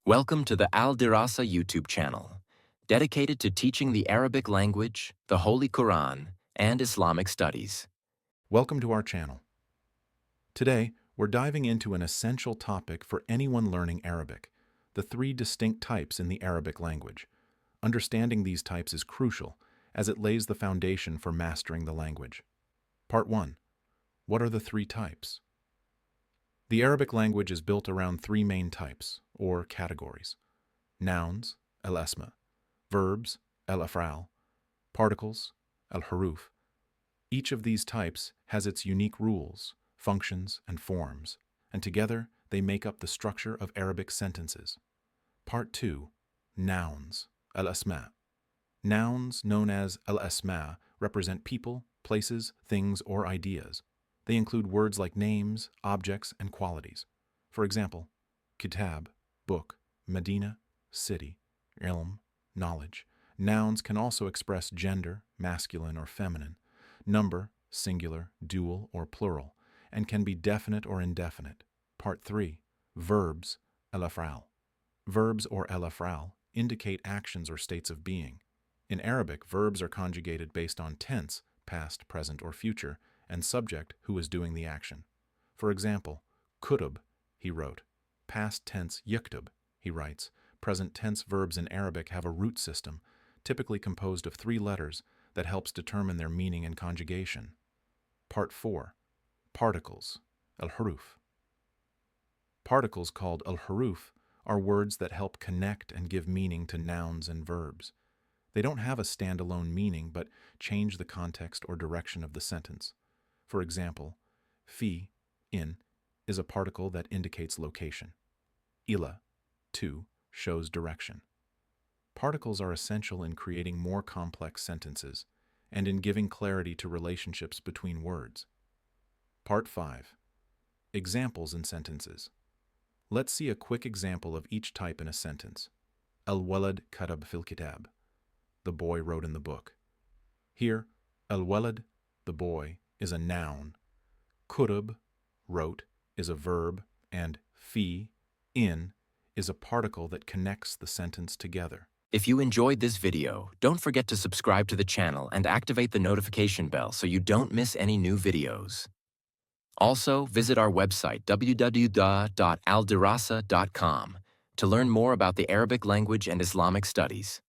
Welcome to the al-dirassa YouTube channel, dedicated to teaching the Arabic language, the Holy Quran, and Islamic studies. Welcome to our channel. Today, we're diving into an essential topic for anyone learning Arabic, the three distinct types in the Arabic language. Understanding these types is crucial, as it lays the foundation for mastering the language. Part 1. What are the three types? The Arabic language is built around three main types, or categories. Nouns, al-asma, verbs, al-af'al, particles, al-huruf. Each of these types has its unique rules, functions, and forms, and together they make up the structure of Arabic sentences. Part 2. Nouns, al-asma. Nouns, known as al-asma, represent people, places, things, or ideas. They include words like names, objects, and qualities. For example, kitab, book, Medina, city, ilm, knowledge. Nouns can also express gender, masculine or feminine, number, singular, dual, or plural, and can be definite or indefinite. Part 3. Verbs, al-af'al. Verbs or al-af'al indicate actions or states of being. In Arabic, verbs are conjugated based on tense, past, present, or future, and subject, who is doing the action. For example, kutub, he wrote. Past tense yaktub, he writes. Present tense verbs in Arabic have a root system, typically composed of three letters, that helps determine their meaning and conjugation. Part 4. Particles, al-huruf. Particles called al-huruf are words that help connect and give meaning to nouns and verbs. They don't have a standalone meaning, but change the context or direction of the sentence. For example, fi, in, is a particle that indicates location. Ila, to, shows direction. Particles are essential in creating more complex sentences and in giving clarity to relationships between words. Part 5. Examples in sentences. Let's see a quick example of each type in a sentence. Al-walad katab fil kitab. The boy wrote in the book. Here, al-walad, the boy, is a noun. Kutub, wrote, is a verb, and fi, in, is a particle that connects the sentence together. If you enjoyed this video, don't forget to subscribe to the channel and activate the notification bell so you don't miss any new videos. Also, visit our website www.aldirassa.com to learn more about the Arabic language and Islamic studies.